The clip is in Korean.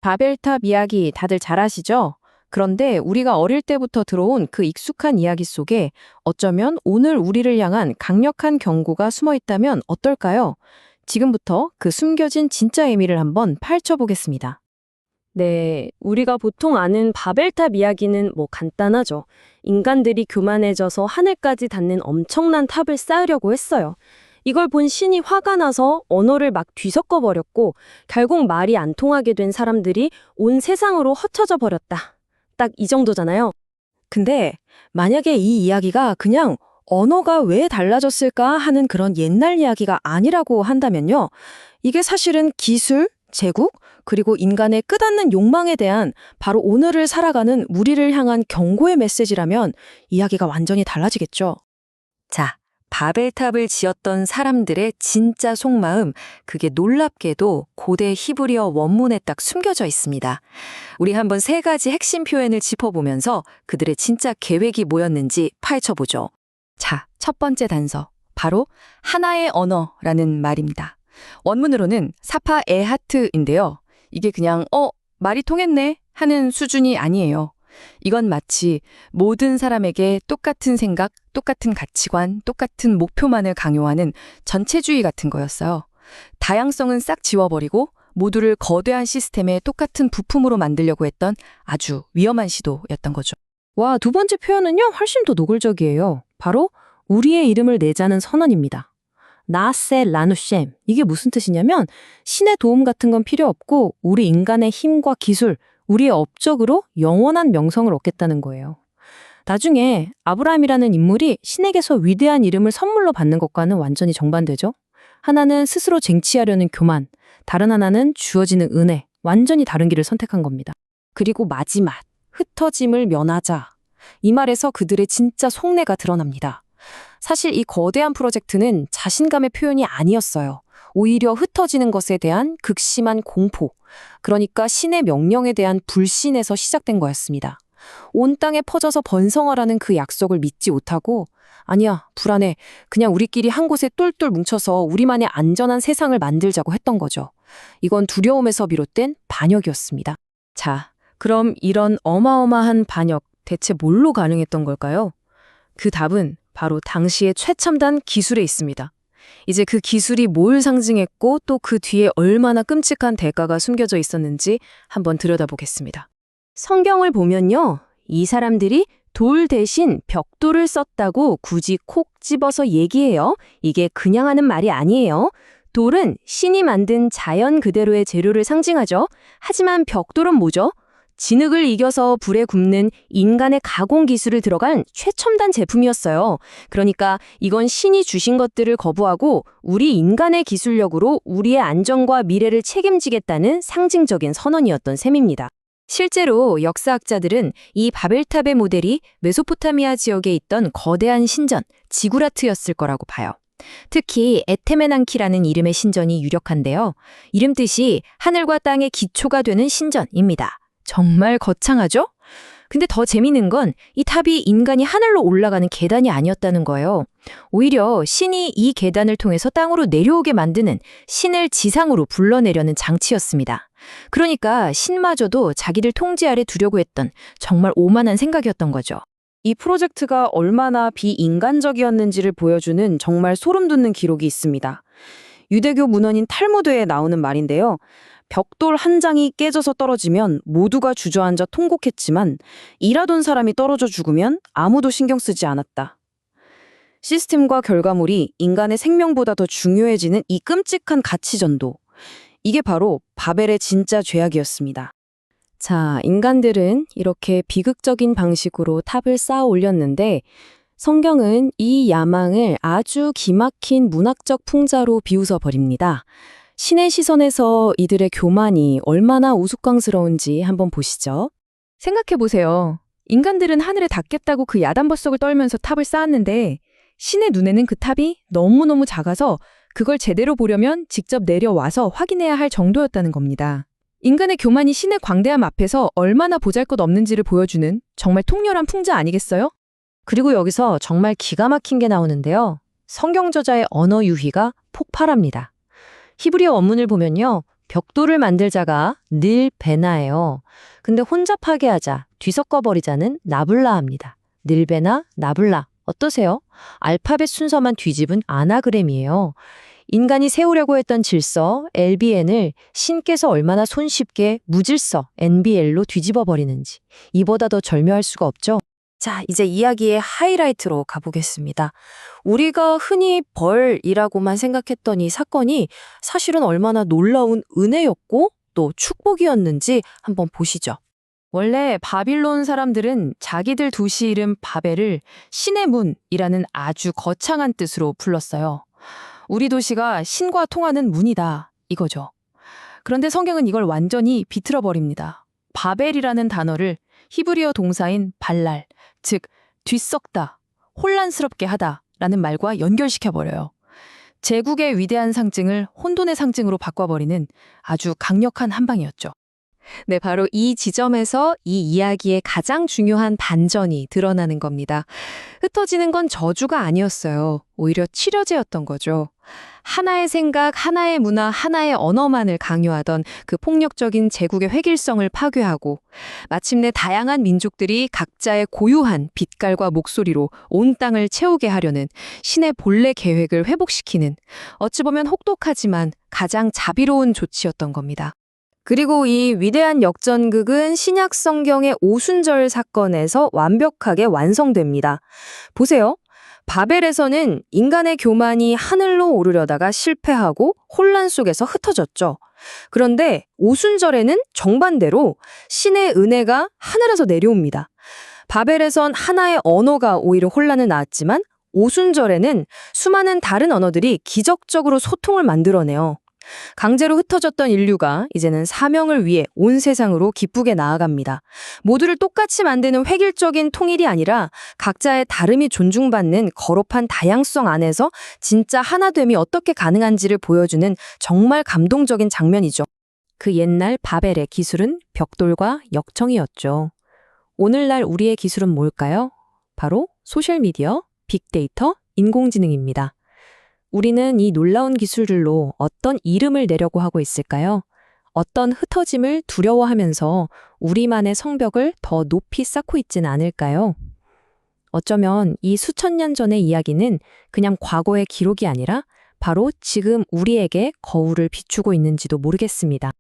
바벨탑 이야기 다들 잘 아시죠? 그런데 우리가 어릴 때부터 들어온 그 익숙한 이야기 속에 어쩌면 오늘 우리를 향한 강력한 경고가 숨어 있다면 어떨까요? 지금부터 그 숨겨진 진짜 의미를 한번 파헤쳐 보겠습니다. 네, 우리가 보통 아는 바벨탑 이야기는 간단하죠. 인간들이 교만해져서 하늘까지 닿는 엄청난 탑을 쌓으려고 했어요. 이걸 본 신이 화가 나서 언어를 막 뒤섞어 버렸고 결국 말이 안 통하게 된 사람들이 온 세상으로 흩어져 버렸다. 딱 이 정도잖아요. 근데 만약에 이 이야기가 그냥 언어가 왜 달라졌을까 하는 그런 옛날 이야기가 아니라고 한다면요. 이게 사실은 기술, 제국, 그리고 인간의 끝없는 욕망에 대한 바로 오늘을 살아가는 우리를 향한 경고의 메시지라면 이야기가 완전히 달라지겠죠. 자, 바벨탑을 지었던 사람들의 진짜 속마음, 그게 놀랍게도 고대 히브리어 원문에 딱 숨겨져 있습니다. 우리 한번 세 가지 핵심 표현을 짚어보면서 그들의 진짜 계획이 뭐였는지 파헤쳐보죠. 자, 첫 번째 단서, 바로 하나의 언어라는 말입니다. 원문으로는 사파 에하트인데요. 이게 그냥 말이 통했네 하는 수준이 아니에요. 이건 마치 모든 사람에게 똑같은 생각, 똑같은 가치관, 똑같은 목표만을 강요하는 전체주의 같은 거였어요. 다양성은 싹 지워버리고 모두를 거대한 시스템의 똑같은 부품으로 만들려고 했던 아주 위험한 시도였던 거죠. 와, 두 번째 표현은요, 훨씬 더 노골적이에요. 바로 우리의 이름을 내자는 선언입니다. 나세 라누셴. 이게 무슨 뜻이냐면 신의 도움 같은 건 필요 없고 우리 인간의 힘과 기술, 우리의 업적으로 영원한 명성을 얻겠다는 거예요. 나중에 아브라함이라는 인물이 신에게서 위대한 이름을 선물로 받는 것과는 완전히 정반대죠. 하나는 스스로 쟁취하려는 교만, 다른 하나는 주어지는 은혜, 완전히 다른 길을 선택한 겁니다. 그리고 마지막, 흩어짐을 면하자. 이 말에서 그들의 진짜 속내가 드러납니다. 사실 이 거대한 프로젝트는 자신감의 표현이 아니었어요. 오히려 흩어지는 것에 대한 극심한 공포, 그러니까 신의 명령에 대한 불신에서 시작된 거였습니다. 온 땅에 퍼져서 번성하라는 그 약속을 믿지 못하고 아니야, 불안해. 그냥 우리끼리 한 곳에 똘똘 뭉쳐서 우리만의 안전한 세상을 만들자고 했던 거죠. 이건 두려움에서 비롯된 반역이었습니다. 자, 그럼 이런 어마어마한 반역 대체 뭘로 가능했던 걸까요? 그 답은 바로 당시의 최첨단 기술에 있습니다. 이제 그 기술이 뭘 상징했고 또 그 뒤에 얼마나 끔찍한 대가가 숨겨져 있었는지 한번 들여다보겠습니다. 성경을 보면요, 이 사람들이 돌 대신 벽돌을 썼다고 굳이 콕 집어서 얘기해요. 이게 그냥 하는 말이 아니에요. 돌은 신이 만든 자연 그대로의 재료를 상징하죠. 하지만 벽돌은 뭐죠? 진흙을 이겨서 불에 굽는 인간의 가공 기술을 들어간 최첨단 제품이었어요. 그러니까 이건 신이 주신 것들을 거부하고 우리 인간의 기술력으로 우리의 안전과 미래를 책임지겠다는 상징적인 선언이었던 셈입니다. 실제로 역사학자들은 이 바벨탑의 모델이 메소포타미아 지역에 있던 거대한 신전, 지구라트였을 거라고 봐요. 특히 에테메난키라는 이름의 신전이 유력한데요. 이름 뜻이 하늘과 땅의 기초가 되는 신전입니다. 정말 거창하죠? 근데 더 재미있는 건 이 탑이 인간이 하늘로 올라가는 계단이 아니었다는 거예요. 오히려 신이 이 계단을 통해서 땅으로 내려오게 만드는 신을 지상으로 불러내려는 장치였습니다. 그러니까 신마저도 자기들 통제 아래 두려고 했던 정말 오만한 생각이었던 거죠. 이 프로젝트가 얼마나 비인간적이었는지를 보여주는 정말 소름 돋는 기록이 있습니다. 유대교 문헌인 탈무드에 나오는 말인데요. 벽돌 한 장이 깨져서 떨어지면 모두가 주저앉아 통곡했지만 일하던 사람이 떨어져 죽으면 아무도 신경 쓰지 않았다. 시스템과 결과물이 인간의 생명보다 더 중요해지는 이 끔찍한 가치전도. 이게 바로 바벨의 진짜 죄악이었습니다. 자, 인간들은 이렇게 비극적인 방식으로 탑을 쌓아 올렸는데 성경은 이 야망을 아주 기막힌 문학적 풍자로 비웃어 버립니다. 신의 시선에서 이들의 교만이 얼마나 우스꽝스러운지 한번 보시죠. 생각해보세요. 인간들은 하늘에 닿겠다고 그 야단버석을 떨면서 탑을 쌓았는데 신의 눈에는 그 탑이 너무너무 작아서 그걸 제대로 보려면 직접 내려와서 확인해야 할 정도였다는 겁니다. 인간의 교만이 신의 광대함 앞에서 얼마나 보잘것없는지를 보여주는 정말 통렬한 풍자 아니겠어요? 그리고 여기서 정말 기가 막힌 게 나오는데요. 성경 저자의 언어 유희가 폭발합니다. 히브리어 원문을 보면요. 벽돌을 만들자가 늘베나예요. 근데 혼자 파괴하자, 뒤섞어버리자는 나블라합니다. 늘베나, 나블라. 어떠세요? 알파벳 순서만 뒤집은 아나그램이에요. 인간이 세우려고 했던 질서, LBN을 신께서 얼마나 손쉽게 무질서, NBL로 뒤집어 버리는지. 이보다 더 절묘할 수가 없죠? 자, 이제 이야기의 하이라이트로 가보겠습니다. 우리가 흔히 벌이라고만 생각했던 이 사건이 사실은 얼마나 놀라운 은혜였고 또 축복이었는지 한번 보시죠. 원래 바빌론 사람들은 자기들 도시 이름 바벨을 신의 문이라는 아주 거창한 뜻으로 불렀어요. 우리 도시가 신과 통하는 문이다, 이거죠. 그런데 성경은 이걸 완전히 비틀어 버립니다. 바벨이라는 단어를 히브리어 동사인 발랄, 즉 뒤섞다, 혼란스럽게 하다라는 말과 연결시켜버려요. 제국의 위대한 상징을 혼돈의 상징으로 바꿔버리는 아주 강력한 한방이었죠. 네, 바로 이 지점에서 이 이야기의 가장 중요한 반전이 드러나는 겁니다. 흩어지는 건 저주가 아니었어요. 오히려 치료제였던 거죠. 하나의 생각, 하나의 문화, 하나의 언어만을 강요하던 그 폭력적인 제국의 획일성을 파괴하고 마침내 다양한 민족들이 각자의 고유한 빛깔과 목소리로 온 땅을 채우게 하려는 신의 본래 계획을 회복시키는 어찌 보면 혹독하지만 가장 자비로운 조치였던 겁니다. 그리고 이 위대한 역전극은 신약 성경의 오순절 사건에서 완벽하게 완성됩니다. 보세요. 바벨에서는 인간의 교만이 하늘로 오르려다가 실패하고 혼란 속에서 흩어졌죠. 그런데 오순절에는 정반대로 신의 은혜가 하늘에서 내려옵니다. 바벨에선 하나의 언어가 오히려 혼란을 낳았지만 오순절에는 수많은 다른 언어들이 기적적으로 소통을 만들어내요. 강제로 흩어졌던 인류가 이제는 사명을 위해 온 세상으로 기쁘게 나아갑니다. 모두를 똑같이 만드는 획일적인 통일이 아니라 각자의 다름이 존중받는 거룩한 다양성 안에서 진짜 하나됨이 어떻게 가능한지를 보여주는 정말 감동적인 장면이죠. 그 옛날 바벨의 기술은 벽돌과 역청이었죠. 오늘날 우리의 기술은 뭘까요? 바로 소셜미디어, 빅데이터, 인공지능입니다. 우리는 이 놀라운 기술들로 어떤 이름을 내려고 하고 있을까요? 어떤 흩어짐을 두려워하면서 우리만의 성벽을 더 높이 쌓고 있진 않을까요? 어쩌면 이 수천 년 전의 이야기는 그냥 과거의 기록이 아니라 바로 지금 우리에게 거울을 비추고 있는지도 모르겠습니다.